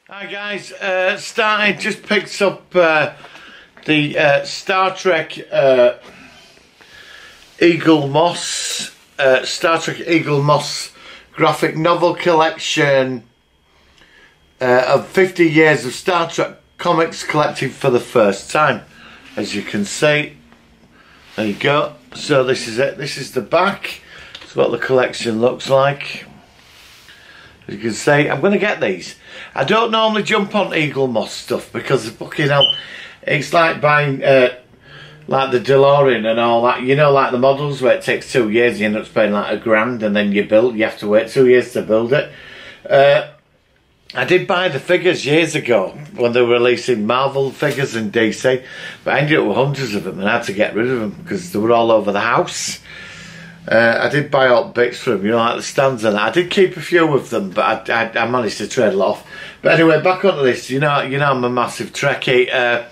Hi guys, just picked up the Star Trek Eaglemoss, Star Trek Eaglemoss graphic novel collection of 50 years of Star Trek comics collected for the first time. As you can see, there you go. So this is it, this is the back. It's what the collection looks like. As you can see, I'm going to get these. I don't normally jump on Eaglemoss stuff because, fucking hell, it's like buying like the DeLorean and all that. You know, like the models where it takes 2 years, you end up spending like $1,000, and then you have to wait 2 years to build it. I did buy the figures years ago when they were releasing Marvel figures in DC, but I ended up with hundreds of them and I had to get rid of them because they were all over the house. I did buy old bits from them, you know, like the stands and that. I did keep a few of them, but I managed to trade a lot off. But anyway, back onto this. You know, I'm a massive Trekkie.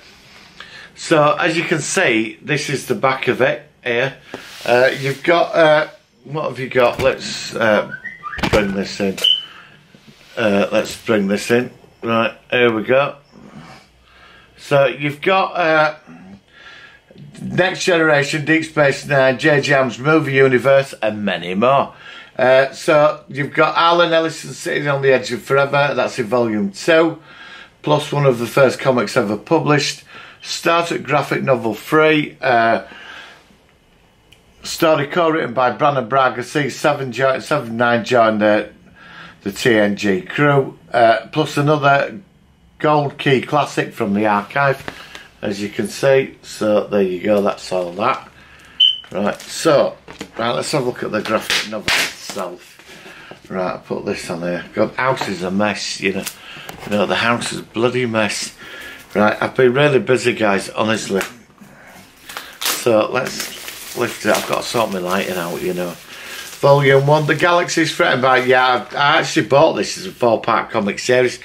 So as you can see, this is the back of it here. You've got what have you got? Let's bring this in. Let's bring this in. Right, here we go. So you've got Next Generation, Deep Space Nine, J.J. Abrams' movie universe, and many more. So you've got Alan Ellison sitting on the edge of forever. That's in volume 2, plus one of the first comics ever published. Star Trek graphic novel 3. Story co-written by Brandon Braga. C7-9 joined the TNG crew. Plus another gold key classic from the archive, as you can see. So there you go, that's all that. Right, so let's have a look at the graphic novel itself. Right, I'll put this on here. God, house is a mess, you know, the house is a bloody mess. Right, I've been really busy, guys, honestly. So let's lift it. I've got to sort my lighting out, you know. Volume 1, The Galaxy's Threatened by... Yeah, I actually bought this as a 4-part comic series.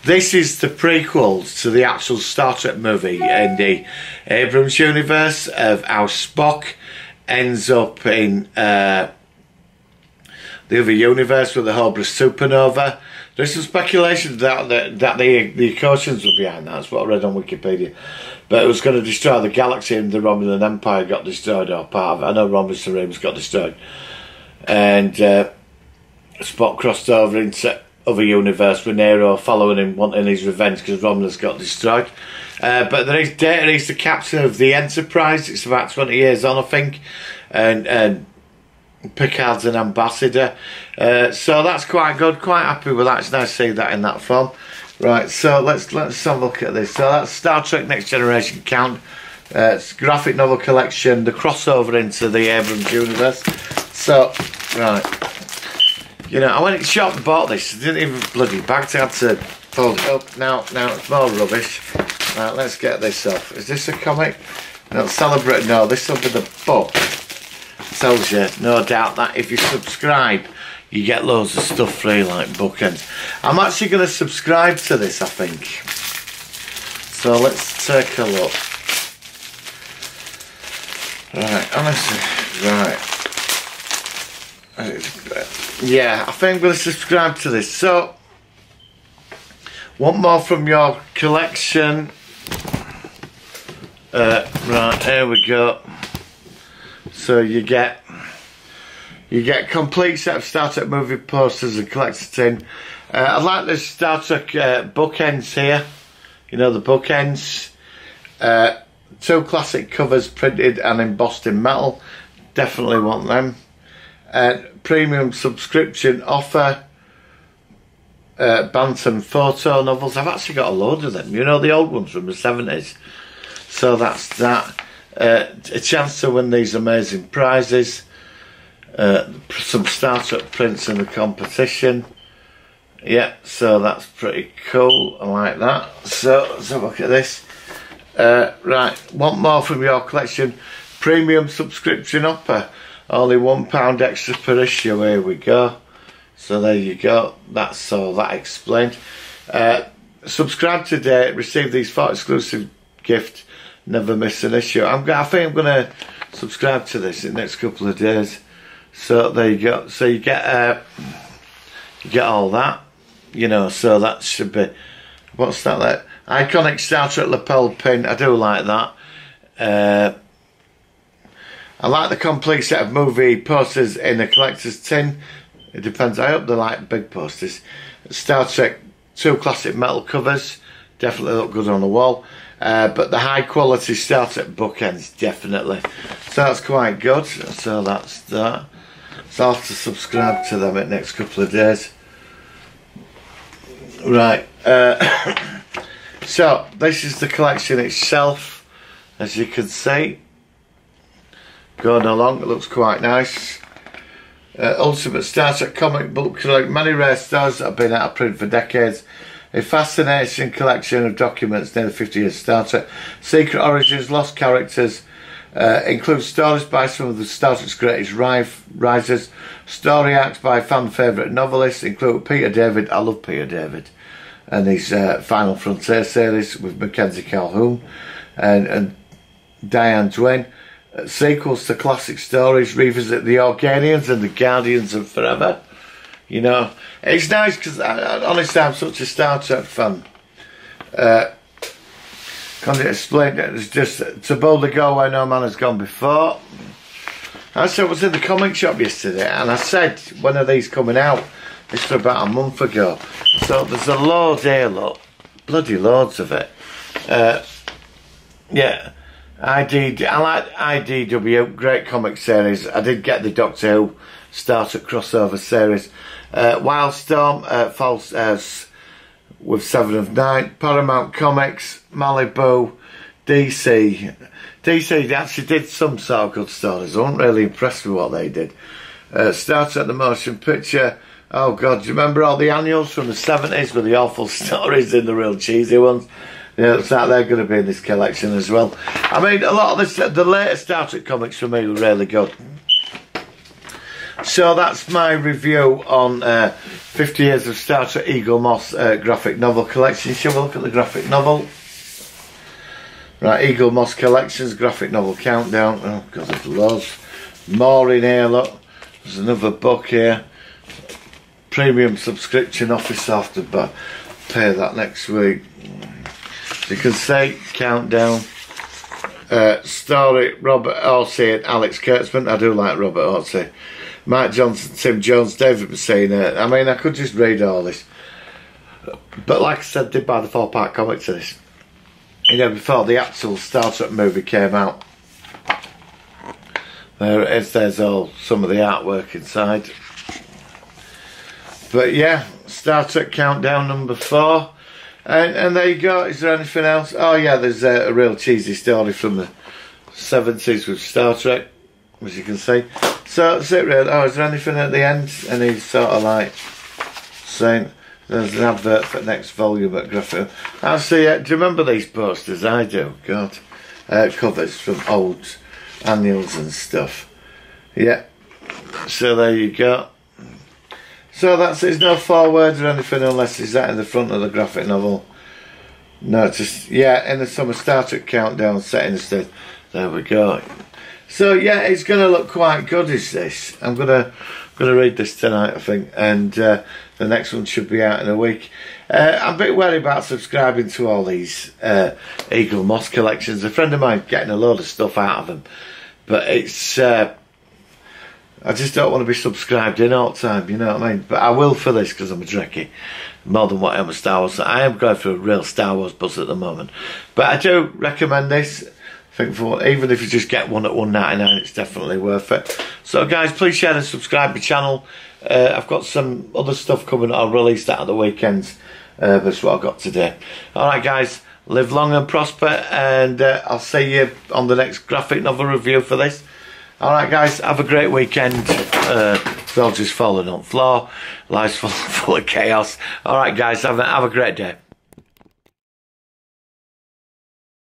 This is the prequel to the actual Star Trek movie in the Abrams universe of how Spock ends up in the other universe with the Hobra supernova. There's some speculation that the Ecotians were behind that. That's what I read on Wikipedia. But it was going to destroy the galaxy, and the Romulan Empire got destroyed, or part of it. I know Romulus and Remus got destroyed. And Spock crossed over into other universe with Nero following him, wanting his revenge because Romulus got destroyed. But there is data. He's the captain of the Enterprise. It's about 20 years on, I think, and Picard's an ambassador. So that's quite good. Quite happy with that. It's nice to see that in that form. Right. So let's have a look at this. So that's Star Trek Next Generation count. It's graphic novel collection. The crossover into the Abrams universe. So right. You know, I went to the shop and bought this. I didn't even bloody bag it. I had to fold it up. Now it's more rubbish. Right, let's get this off. Is this a comic? No, Celebrate. No, this will be the book. It tells you, no doubt, that if you subscribe, you get loads of stuff free, like bookends. I'm actually going to subscribe to this, I think. So let's take a look. Right, honestly, right. Yeah, I think I'm going to subscribe to this. So, one more from your collection. Right, here we go. So you get complete set of Star Trek movie posters and collector tin. I like the Star Trek bookends here. You know, the bookends. 2 classic covers printed and embossed in metal. Definitely want them. Premium subscription offer. Bantam photo novels. I've actually got a load of them. You know, the old ones from the 70s. So that's that. A chance to win these amazing prizes. Some Star Trek prints in the competition. Yeah, so that's pretty cool. I like that. So let's have a look at this. Right, one more from your collection. Premium subscription offer. Only £1 extra per issue. Here we go. So there you go. That's all that explained. Subscribe today. Receive these 4 exclusive gifts. Never miss an issue. I think I'm going to subscribe to this in the next couple of days. So there you go. So you get all that. You know. So that should be What's that there? Iconic Star Trek lapel pin. I do like that. I like the complete set of movie posters in a collector's tin. It depends. I hope they like big posters. Star Trek 2 classic metal covers. Definitely look good on the wall. But the high quality Star Trek bookends, definitely. So that's quite good. So that's that. So I'll have to subscribe to them in the next couple of days. Right. So this is the collection itself, as you can see. Going along, it looks quite nice. Ultimate Star Trek comic book collection. Many rare stars that have been out of print for decades. A fascinating collection of documents nearly 50 years of Star Trek. Secret origins, lost characters. Includes stories by some of the Star Trek's greatest risers. Story arcs by fan favourite novelists. Include Peter David. I love Peter David. And his Final Frontier series with Mackenzie Calhoun and Diane Duane. Sequels to classic stories, revisit the Organians and the Guardians of Forever. You know, it's nice because honestly, I'm such a Star Trek fan. Can't explain it. It's just to boldly go where no man has gone before. I was in the comic shop yesterday, and I said, when are these coming out? This was about a month ago. So there's a load here, look, bloody loads of it. Yeah. I like IDW, great comic series. I did get the Doctor Who Star Trek crossover series. Wildstorm, False with 7 of 9. Paramount Comics, Malibu, DC. DC actually did some sort of good stories. I wasn't really impressed with what they did. Star Trek the Motion Picture. Oh God, do you remember all the annuals from the 70s with the awful stories and the real cheesy ones? Yeah, looks like they're going to be in this collection as well. I mean, a lot of this, the latest Star Trek comics for me were really good. So that's my review on 50 Years of Star Trek Eaglemoss graphic novel collection. Shall we look at the graphic novel? Right, Eaglemoss Collections graphic novel countdown. Oh God, there's loads more in here. Look, there's another book here. Premium subscription office after, but pay that next week. You can see countdown. Story Robert Orsi and Alex Kurtzman. I do like Robert Orsi. Mike Johnson, Tim Jones, David Messina. I mean, I could just read all this, but like I said, did buy the 4-part comic to this. You know, before the actual Star Trek movie came out. There it is. There's all some of the artwork inside. But yeah, Star Trek countdown number 4. And there you go. Is there anything else? Oh yeah, there's a real cheesy story from the 70s with Star Trek, as you can see. So that's it really. Oh, is there anything at the end? Any sort of like saying there's an advert for next volume at Graphic. I see. Do you remember these posters? I do. God, covers from old annuals and stuff. Yeah. So there you go. So that's it. There's no foreword or anything unless it's that in the front of the graphic novel. No, it's just, yeah, in the summer Star Trek countdown setting instead. There we go. So yeah, it's going to look quite good, is this. I'm gonna read this tonight, I think, and the next one should be out in a week. I'm a bit worried about subscribing to all these Eaglemoss collections. A friend of mine getting a load of stuff out of them, but it's I just don't want to be subscribed in all the time, you know what I mean? But I will for this because I'm a Trekkie, more than what I am a Star Wars. I am going for a real Star Wars buzz at the moment. But I do recommend this. I think for even if you just get one at $1.99, it's definitely worth it. So guys, please share and subscribe to the channel. I've got some other stuff coming. I'll release that at the weekends. That's what I've got today. Alright guys, live long and prosper, and I'll see you on the next graphic novel review for this. Alright guys, have a great weekend. Soldiers falling on the floor, life's full of chaos. Alright guys, have a great day.